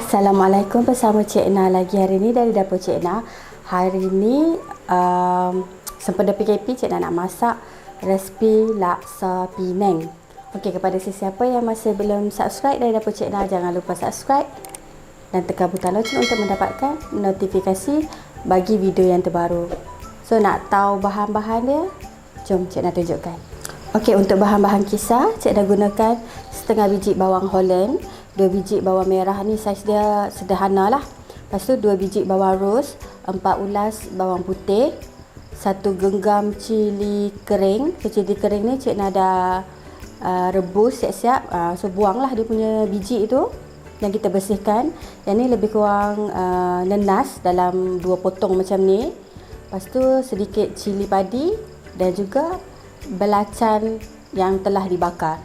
Assalamualaikum, bersama Cikna lagi hari ni dari Dapur Cikna. Hari ni sempena PKP, Cikna nak masak resipi laksa Penang. Okey, kepada sesiapa yang masih belum subscribe dari Dapur Cikna, jangan lupa subscribe dan tekan butang lonceng untuk mendapatkan notifikasi bagi video yang terbaru. So, nak tahu bahan-bahan dia? Jom Cikna tunjukkan. Okey, untuk bahan-bahan kisar, Cikna gunakan setengah biji bawang holland, 2 biji bawang merah ni saiz dia sederhana lah. Lepas tu 2 biji bawang ros, 4 ulas bawang putih, 1 genggam cili kering. So cili kering ni Cikna dah rebus siap-siap. So buanglah dia punya biji tu yang kita bersihkan. Yang ni lebih kurang nenas dalam 2 potong macam ni. Lepas tu sedikit cili padi dan juga belacan yang telah dibakar.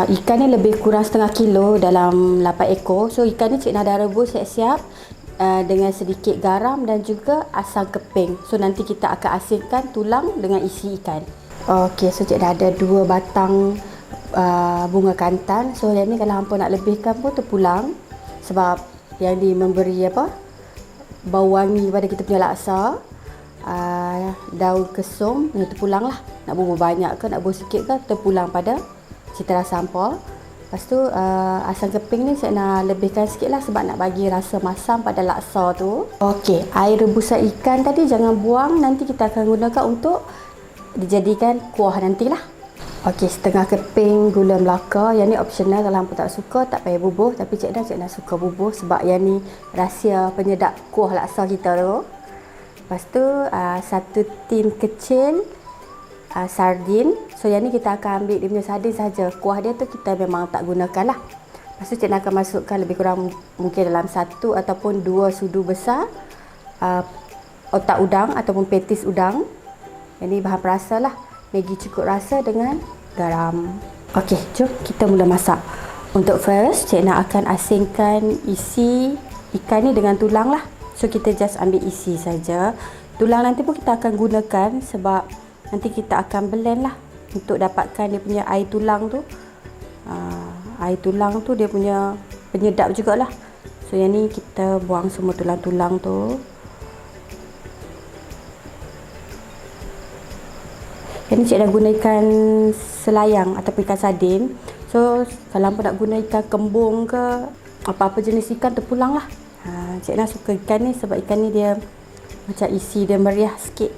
Ikan ni lebih kurang setengah kilo dalam 8 ekor. So ikan ni Cikna dah rebus siap-siap dengan sedikit garam dan juga asam keping. So nanti kita akan asingkan tulang dengan isi ikan. Okey, so Cikna ada 2 batang bunga kantan. So yang ni kalau hampa nak lebihkan pun terpulang, sebab yang ni memberi bau wangi pada kita punya laksa. Daun kesum ni terpulang lah. Nak bubuh banyak ke nak bubuh sikit ke terpulang pada cita rasa hampa. Lepas tu asam keping ni saya nak lebihkan sikit lah sebab nak bagi rasa masam pada laksa tu. Okey, air rebusan ikan tadi jangan buang, nanti kita akan gunakan untuk dijadikan kuah nantilah. Okey, setengah keping gula melaka. Yang ni optional, kalau hampa tak suka tak payah bubuh, tapi Cikna suka bubuh sebab yang ni rahsia penyedap kuah laksa kita tu. Lepas tu 1 tin kecil sardin. So yang ni kita akan ambil dia punya sardin saja. Kuah dia tu kita memang tak gunakan lah. Lepas tu Cikna akan masukkan lebih kurang mungkin dalam 1 ataupun 2 sudu besar otak udang ataupun petis udang. Yang ni bahan perasa lah. Maggi cukup rasa dengan garam. Okey, jom kita mula masak. Untuk first, Cikna akan asingkan isi ikan ni dengan tulang lah. So kita just ambil isi saja. Tulang nanti pun kita akan gunakan sebab nanti kita akan blend lah untuk dapatkan dia punya air tulang tu. Air tulang tu dia punya penyedap jugalah. So yang ni kita buang semua tulang-tulang tu. Yang ni Cikna gunakan selayang ataupun ikan sardin. So kalau hampa nak guna ikan kembung ke apa-apa jenis ikan terpulang lah. Cikna suka ikan ni sebab ikan ni dia macam isi dia meriah sikit.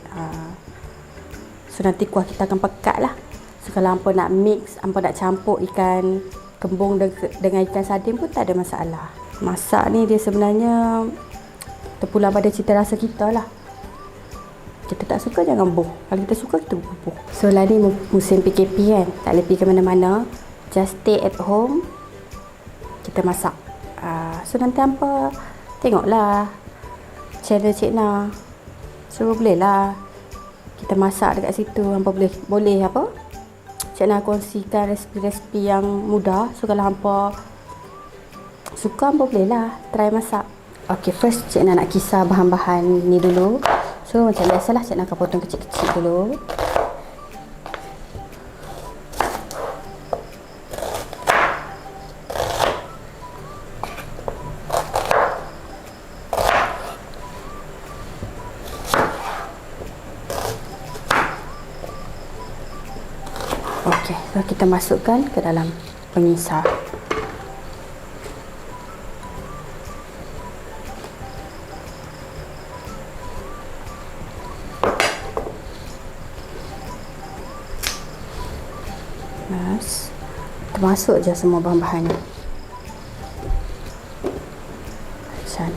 So nanti kuah kita akan pekat lah. So kalau hampa nak mix, hampa nak campur ikan kembung dengan ikan sardin pun tak ada masalah. Masak ni dia sebenarnya terpulang pada cita rasa kita lah. Kita tak suka jangan buh. Kalau kita suka kita buh. So lah ni musim PKP kan, tak boleh pergi ke mana-mana. Just stay at home, kita masak. So nanti hampa tengoklah channel Cikna. So boleh lah kita masak dekat situ. Hampa boleh apa? Cikna kongsikan resipi-resipi yang mudah. So kalau hampa suka, hampa boleh lah try masak. Okey, first Cikna nak kisar bahan-bahan ni dulu. So macam biasalah Cikna akan potong kecil-kecil dulu. Okey, so kita masukkan ke dalam pengisar. Yes. Kita masuk je semua bahan-bahannya. Macam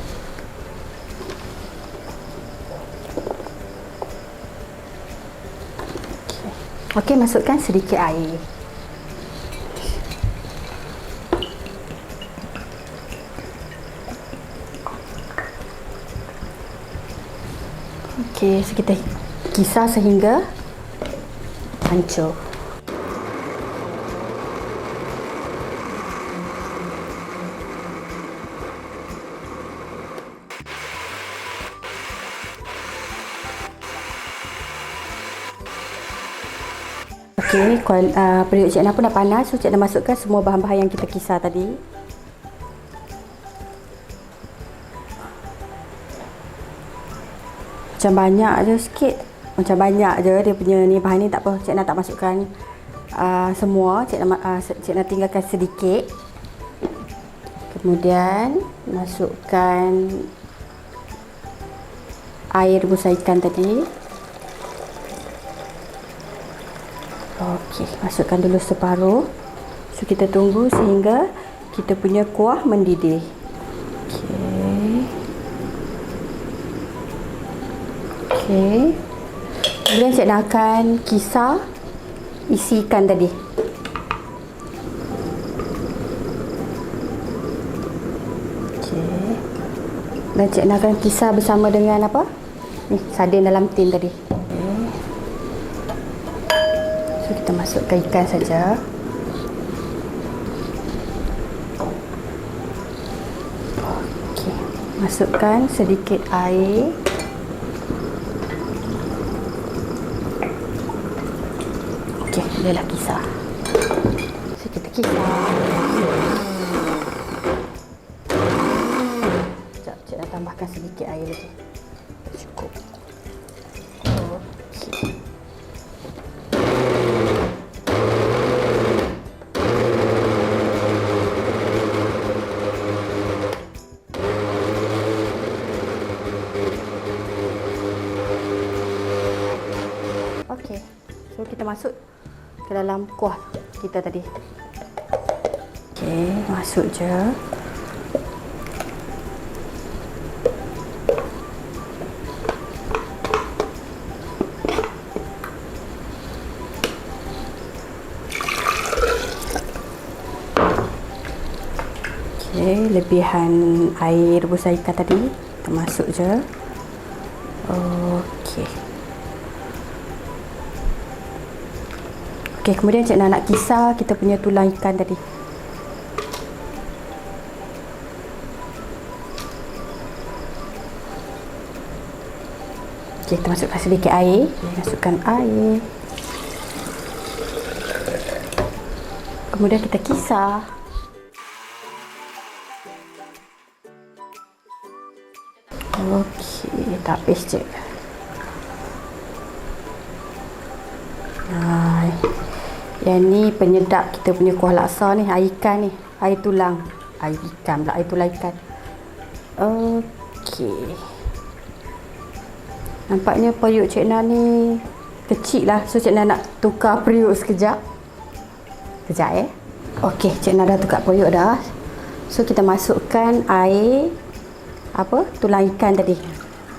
Okey, masukkan sedikit air. Okey, so kita kisar sehingga hancur. Okey, periuk Cikna pun dah panas. So Cikna masukkan semua bahan-bahan yang kita kisar tadi. macam banyak je sikit. Macam banyak je dia punya ni bahan ni, tak apa. Cik nak tak masukkan semua. Cik nak tinggalkan sedikit. Kemudian masukkan air rebus ikan tadi. Okey, masukkan dulu separuh. So kita tunggu sehingga kita punya kuah mendidih. Okey. Kemudian cik nak akan kisar isi ikan tadi. Okey. Dan cik nak akan kisar bersama dengan apa? Ni, sardin dalam tin tadi. Okay. So kita masukkan ikan saja. Okey. Masukkan sedikit air. Okey, dia dah kisar. So kita kisar. Sekejap, cik nak tambahkan sedikit air lagi. Cukup. Okey. Okey. So kita masuk ke dalam kuah kita tadi. Okey, masuk je. Okey, lebihan air rebus ikan tadi kita masuk je. Okey. Okey, kemudian cik nak kisar kita punya tulang ikan tadi. Okey, kita masukkan sedikit air. Masukkan air. Kemudian kita kisar. Okey, tak habis cik. Yang ni penyedap kita punya kuah laksa ni, air ikan ni, air tulang. Air ikan pula, air tulang ikan. Okey. Nampaknya periuk Cik Na ni kecil lah. So Cik Na nak tukar periuk sekejap. Kejap Okey, Cik Na dah tukar periuk dah. So kita masukkan air tulang ikan tadi.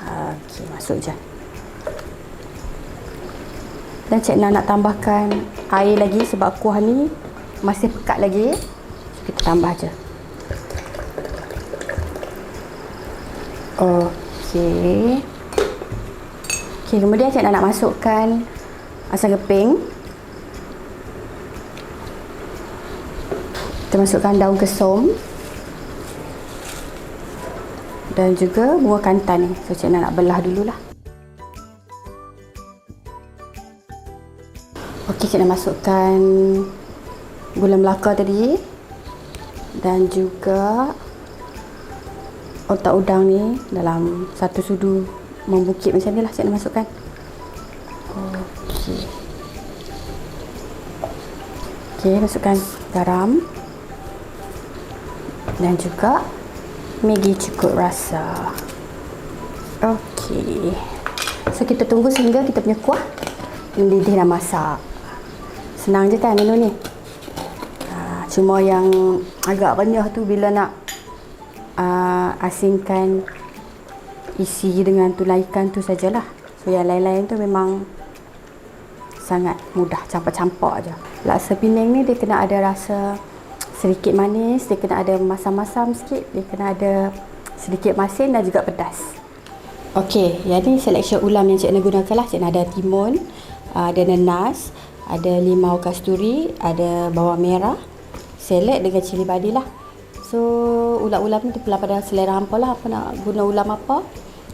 Okey, masuk je. Dan Cik Na nak tambahkan air lagi sebab kuah ni masih pekat lagi. So, kita tambah je. Okey. Okey, kemudian Cik Na nak masukkan asam keping. Kita masukkan daun kesum. Dan juga buah kantan ni. So Cik Na nak belah dululah. Okey, Cik nak masukkan gula melaka tadi dan juga otak udang ni dalam satu sudu membukit macam ni lah Cik nak masukkan. Okey. Okey, masukkan garam dan juga Maggi cukup rasa. Okey. So kita tunggu sehingga kita punya kuah mendidih dan masak. Senang je kan menu ni. Cuma yang agak renyah tu bila nak asingkan isi dengan tulang ikan tu sajalah. So yang lain-lain tu memang sangat mudah, campak-campak je. Laksa Penang ni dia kena ada rasa sedikit manis, dia kena ada masam-masam sikit, dia kena ada sedikit masin dan juga pedas. Okey, yang ni selection ulam yang Cik nak gunakan lah. Cik nak ada timun, ada nanas, ada limau kasturi, ada bawang merah, seled dengan cili padi lah. So ulam-ulam ni terpulang pada selera hampa lah, apa nak guna ulam apa.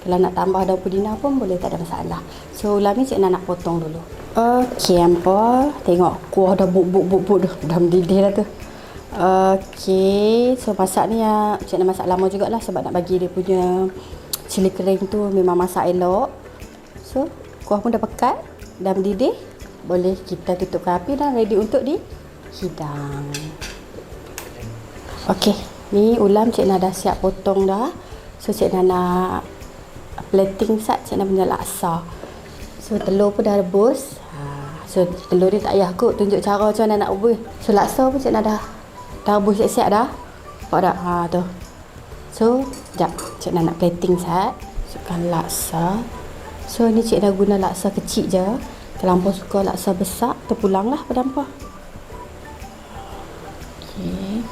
Kalau nak tambah daun pudina pun boleh, tak ada masalah. So ulam ni Cik nak potong dulu. Okey hampa, tengok kuah dah buk dah mendidih dah tu. Okey, so masak ni Cik nak masak lama jugalah sebab nak bagi dia punya cili kering tu memang masak elok. So, kuah pun dah pekat, dah mendidih. Boleh kita tutupkan api dan ready untuk dihidang. Okey, ni ulam Cik Na dah siap potong dah. So, Cik Na nak plating sat Cik Na punya laksa. So, telur pun dah rebus. So, telur ni tak payah kot tunjuk cara macam mana nak rebus. So, laksa pun Cik Na dah rebus siap-siap dah. Nampak tak? Tu. So, sekejap. Cik Na nak plating sat. Masukkan laksa. So, ni Cik Na guna laksa kecil je. Kalau hampa suka laksa besar, terpulang lah pada hampa. Okey.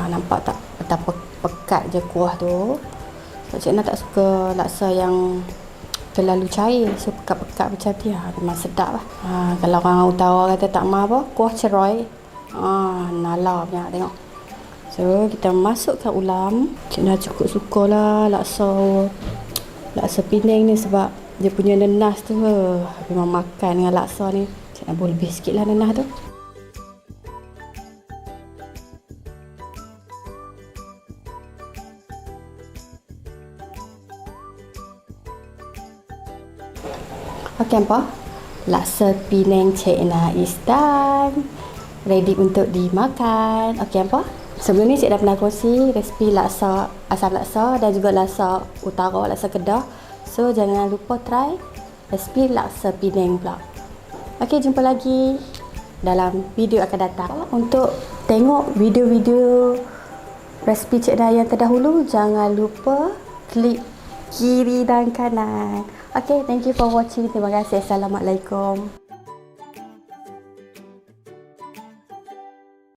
Nampak tak? Betapa pekat je kuah tu. So, Cik Na tak suka laksa yang terlalu cair, so pekat-pekat macam ni memang sedap lah. Kalau orang utara kata tak maaf apa, kuah cerai, nala punya tengok. So kita masukkan ulam. Cik Na cukup sukalah laksa Penang ni sebab dia punya nenas tu memang makan dengan laksa ni. Cik Na boleh lebih sikit lah nenas tu. Okey hampa, laksa Penang Cik Na is done. Ready untuk dimakan. Okey hampa, sebelum ni Cik dah pernah kongsi resipi laksa asam laksa dan juga laksa utara, laksa Kedah. So jangan lupa try resipi laksa Penang pula. Okey, jumpa lagi dalam video akan datang. Untuk tengok video-video resipi Cik Na yang terdahulu, jangan lupa klik kiri dan kanan. Okay, thank you for watching. Terima kasih. Assalamualaikum.